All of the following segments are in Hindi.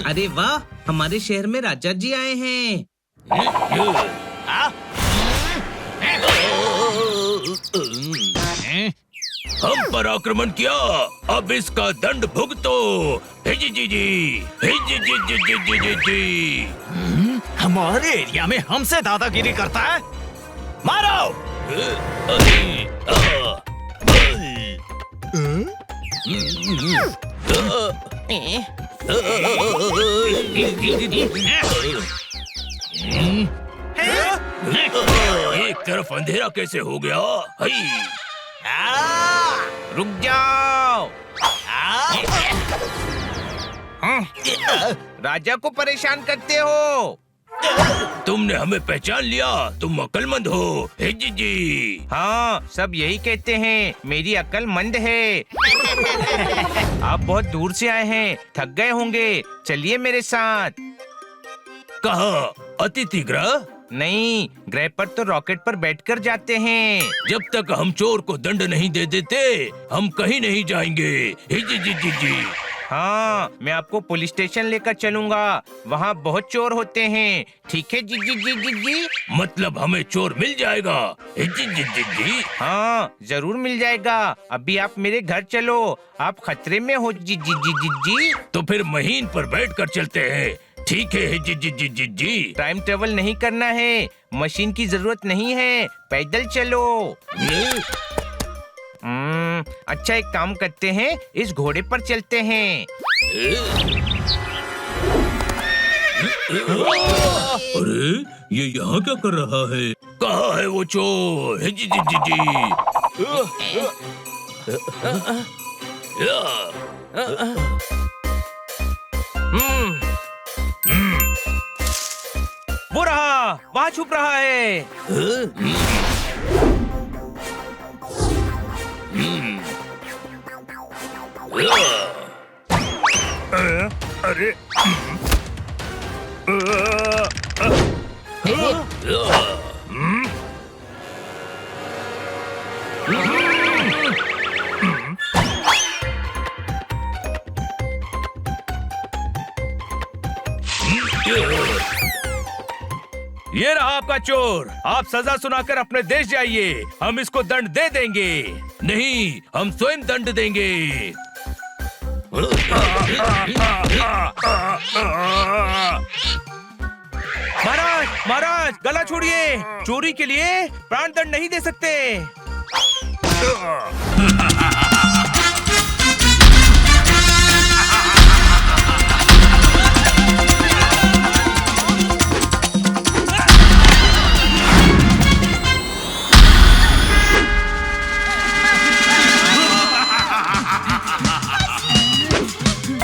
अरे वाह, हमारे शहर में राजा जी आए हैं। हम पर आक्रमण किया, अब इसका दंड भुगतो। हिजी जी जी, हिजी जी जी जी जी जी जी। हमारे एरिया में हमसे दादागिरी करता है, मारो। एक तरफ अंधेरा कैसे हो गया? रुक जाओ। राजा को परेशान करते हो। तुमने हमें पहचान लिया, तुम अक्लमंद हो। हिजी जी। हाँ, सब यही कहते हैं, मेरी अक्ल मंद है। आप बहुत दूर से आए हैं, थक गए होंगे, चलिए मेरे साथ। कहाँ? अतिथि गृह? नहीं, ग्रह पर तो रॉकेट पर बैठकर जाते हैं। जब तक हम चोर को दंड नहीं दे देते, हम कहीं नहीं जाएंगे। हिजी जी जी जी। हाँ, मैं आपको पुलिस स्टेशन लेकर चलूंगा, वहाँ बहुत चोर होते हैं। ठीक है जी जी जी जी जी। मतलब हमें चोर मिल जाएगा? जी जी जी जी। हाँ, जरूर मिल जाएगा। अभी आप मेरे घर चलो, आप खतरे में हो जी जी जी जी जी। तो फिर महीन पर बैठकर चलते हैं। ठीक है जी जी जी जी जी। टाइम ट्रेवल नहीं करना है, मशीन की जरूरत नहीं है, पैदल चलो। अच्छा, एक काम करते हैं, इस घोड़े पर चलते हैं। अरे, ये यहाँ क्या कर रहा है? कहाँ है वो चोर? जी जी जी जी। वो रहा, वहाँ छुप रहा है। अरे, ये रहा आपका चोर। आप सजा सुनाकर अपने देश जाइए, हम इसको दंड दे देंगे। नहीं, हम स्वयं दंड देंगे। महाराज, महाराज, गला छोड़िए, चोरी के लिए प्राण दंड नहीं दे सकते।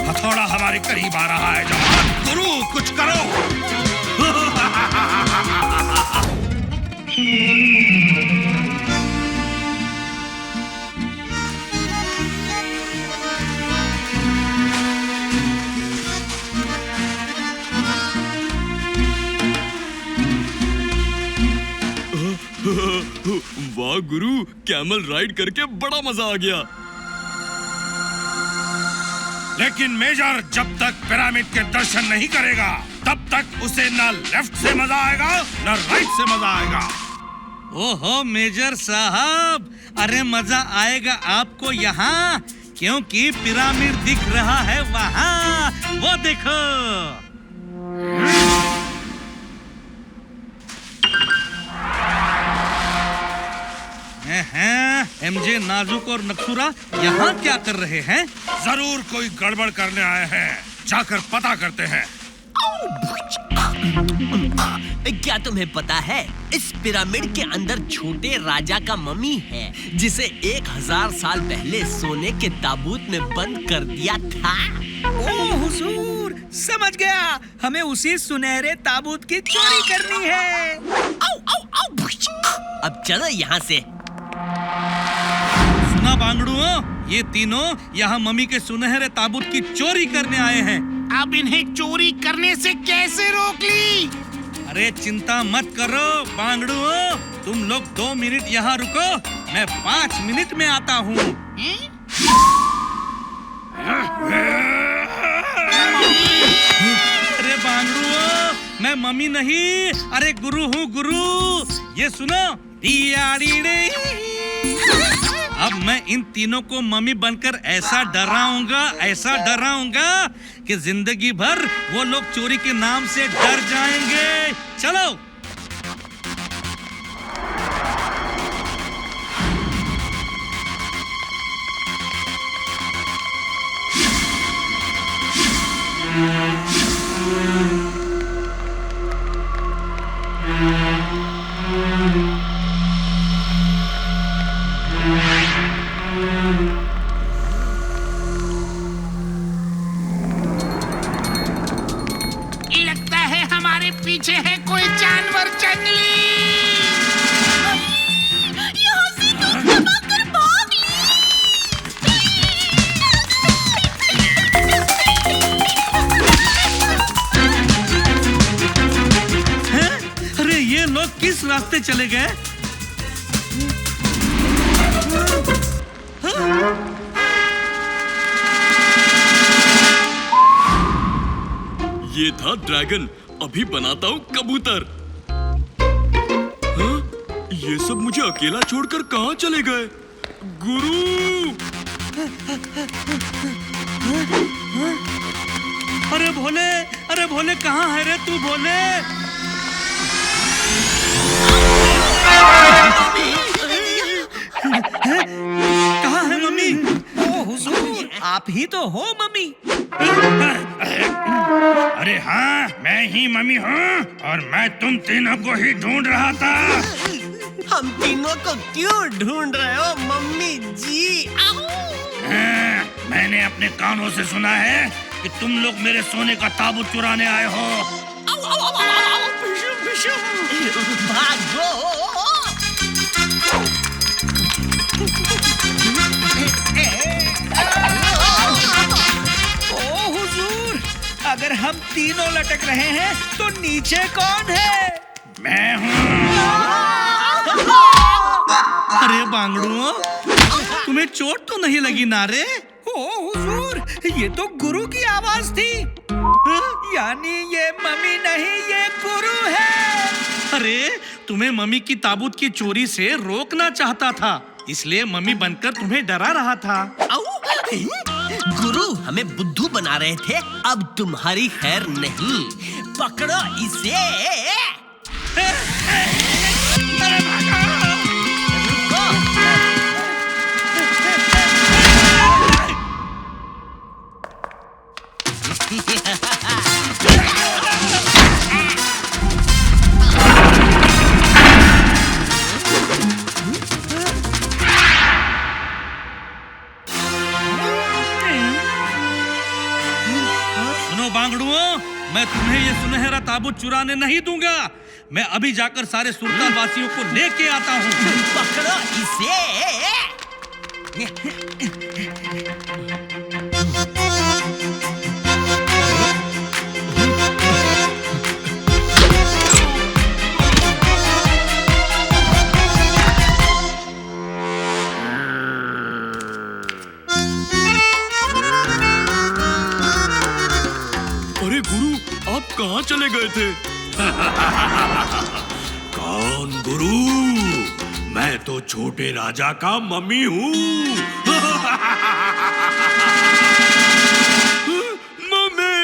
हथौड़ा हमारे करीब आ रहा है जवान। गुरु, कुछ करो। वाह गुरु, कैमल राइड करके बड़ा मजा आ गया। लेकिन मेजर जब तक पिरामिड के दर्शन नहीं करेगा, तब तक उसे न लेफ्ट से मजा आएगा न राइट से मजा आएगा। ओहो मेजर साहब, अरे मजा आएगा आपको यहाँ, क्योंकि पिरामिड दिख रहा है वहाँ, वो देखो। एमजे, नाजुक और नक्सुरा यहाँ क्या कर रहे हैं? जरूर कोई गड़बड़ करने आए हैं, जाकर पता करते हैं। क्या तुम्हें पता है, इस पिरामिड के अंदर छोटे राजा का मम्मी है, जिसे 1000 साल पहले सोने के ताबूत में बंद कर दिया था। ओ हुजूर, समझ गया, हमें उसी सुनहरे ताबूत की चोरी करनी है। आओ, आओ, आओ। अब चलो यहाँ से। सुना बांगड़ुओं, ये तीनों यहाँ मम्मी के सुनहरे ताबूत की चोरी करने आए हैं। अब इन्हें चोरी करने से कैसे रोक ली? अरे चिंता मत करो बांगड़ुओं, तुम लोग 2 मिनट यहाँ रुको, मैं 5 मिनट में आता हूँ। मैं मम्मी नहीं, अरे गुरु हूँ गुरु। ये सुनो, अब मैं इन तीनों को मम्मी बनकर ऐसा डराऊंगा कि जिंदगी भर वो लोग चोरी के नाम से डर जाएंगे। चलो। लगता है हमारे पीछे है कोई जानवर जंगली। यहाँ से दूर दबाकर भाग हैं? अरे ये लोग किस रास्ते चले गए? ये था ड्रैगन, अभी बनाता हूँ कबूतर। हाँ? ये सब मुझे अकेला छोड़कर कहाँ चले गए? गुरु! अरे भोले कहाँ है रे तू भोले? कहाँ है मम्मी? ओ हुजूर, आप ही तो हो मम्मी। अरे हाँ, मैं ही मम्मी हूँ और मैं तुम तीनों को ही ढूंढ रहा था। हम तीनों को क्यों ढूंढ रहे हो मम्मी जी? हाँ, मैंने अपने कानों से सुना है कि तुम लोग मेरे सोने का ताबूत चुराने आए हो। भागो! ओ हुजूर, अगर हम तीनों लटक रहे हैं तो नीचे कौन है? मैं हूँ। अरे बांगड़ुओ, तुम्हें चोट तो नहीं लगी ना रे? ओ हुजूर, ये तो गुरु की आवाज थी। यानी ये मम्मी नहीं, ये गुरु है। अरे तुम्हें मम्मी की ताबूत की चोरी से रोकना चाहता था, इसलिए मम्मी बनकर तुम्हें डरा रहा था। गुरु हमें बुद्धू बना रहे थे, अब तुम्हारी खैर नहीं। पकड़ो इसे। सुनो बांगड़ुओं, मैं तुम्हें ये सुनहरा ताबूत चुराने नहीं दूंगा। मैं अभी जाकर सारे सुरताल वासियों को लेके आता हूँ। पकड़ो इसे। अरे गुरु, आप कहाँ चले गए थे? कौन गुरु? मैं तो छोटे राजा का मम्मी हूँ। मम्मी!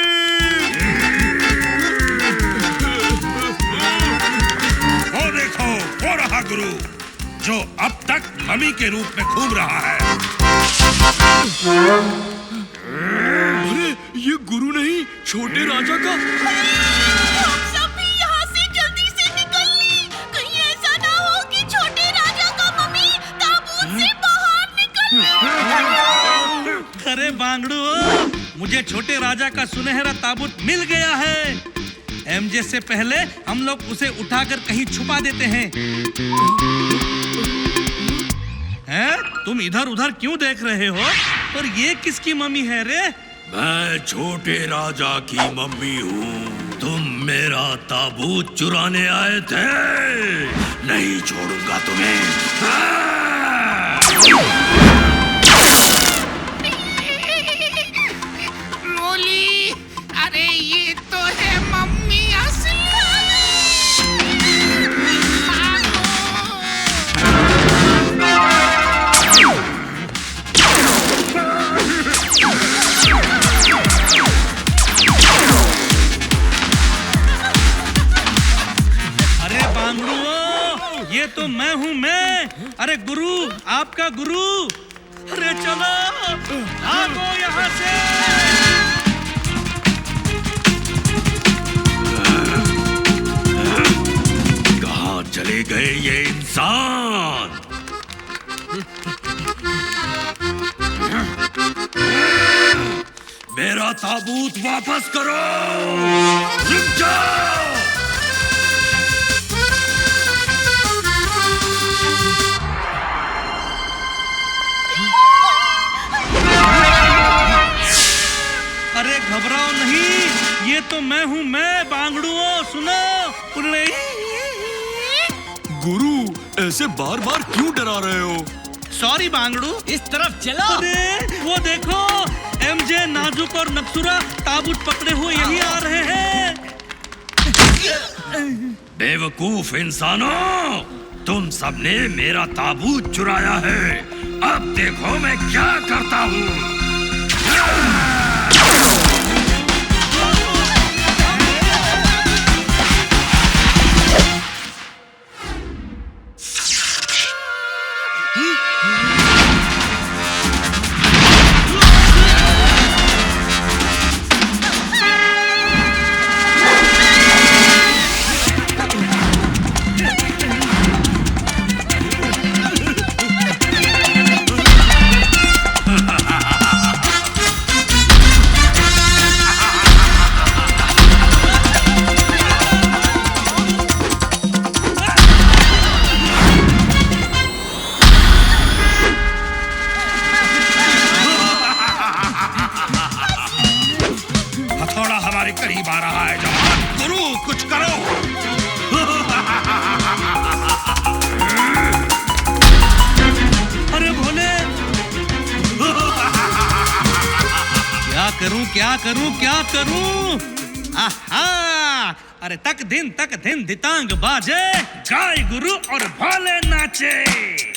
वो देखो, वो रहा गुरु, जो अब तक मम्मी के रूप में घूम रहा है। अरे ये गुरु नहीं, छोटे राजा का। हम सब भी यहाँ से जल्दी से निकलिए। कहीं ऐसा ना हो कि छोटे राजा का मम्मी ताबूत से बाहर निकल। अरे बांगड़ुओ, मुझे छोटे राजा का सुनहरा ताबूत मिल गया है। एमजे से पहले हम लोग उसे उठाकर कहीं छुपा देते हैं। हैं? तुम इधर उधर क्यों देख रहे हो? पर ये किसकी मम्मी है रे? मैं छोटे राजा की मम्मी हूँ। तुम मेरा ताबूत चुराने आए थे, नहीं छोड़ूंगा तुम्हें। रोली, अरे ये तो है मम्मी असली। अरे गुरु, आपका गुरु, अरे चलो भागो यहाँ से। कहाँ चले गए ये इंसान? मेरा ताबूत वापस करो। रुक जाओ। अरे घबराओ नहीं, ये तो मैं हूँ, मैं बांगड़ुओ, सुनो। गुरु ऐसे बार बार क्यों डरा रहे हो? सॉरी बांगड़ू। इस तरफ चलो। अरे वो देखो, एमजे, नाजुक और नक्सुरा ताबूत पकड़े हुए यही आ रहे हैं। बेवकूफ इंसानों, तुम सबने मेरा ताबूत चुराया है। अब देखो मैं क्या करता हूँ। करीब आ रहा है जवान। गुरु कुछ करो। अरे भोले, क्या करूं क्या करूं क्या करूं? आहा! अरे तक दिन दितांग बाजे, गाय गुरु और भोले नाचे।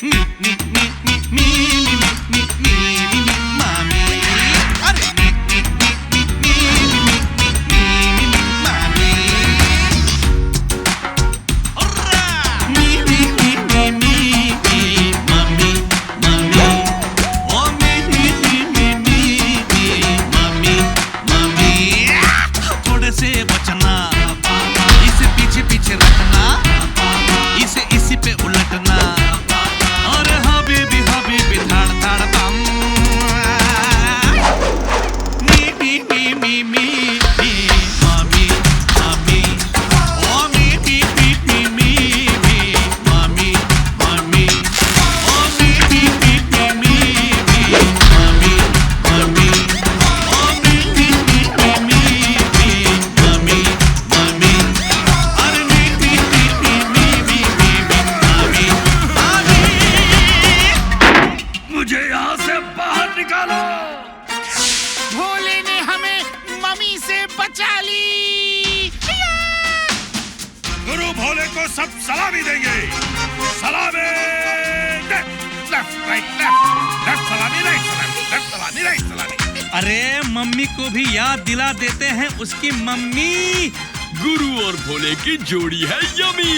मी मी मी मी मी मी मी मी मी मी मामी। अरे मी मी मी मी मी मी मी मी मी मामी। ओरा! मी मी मी मी मी मी मामी मामी। ओ मी मी मी मी मी मामी मामी। थोड़े से बचना, इसे पीछे पीछे रखना, इसे इसी पे उलटना। और हबीबी हबीबी धाड़ धाड़ बम। मी मी मी मी मी मी मामी मामी। ओ मी मी मी मी मी मी मामी मामी। ओ मी मी मी मी मी मी मामी मामी। ओ मी मी मी मी मी मी मामी मामी। अरे मी मी मी मी मी मी मामी मामी। मुझे यहाँ से बाहर निकालो। भोले ने हमें मम्मी से बचा ली। गुरु भोले को सब सलामी देंगे। सलामी। लेफ्ट राइट लेफ्ट सलामी राइट सलामी लेफ्ट सलामी राइट सलामी। अरे मम्मी को भी याद दिला देते हैं उसकी मम्मी। गुरु और भोले की जोड़ी है यमी।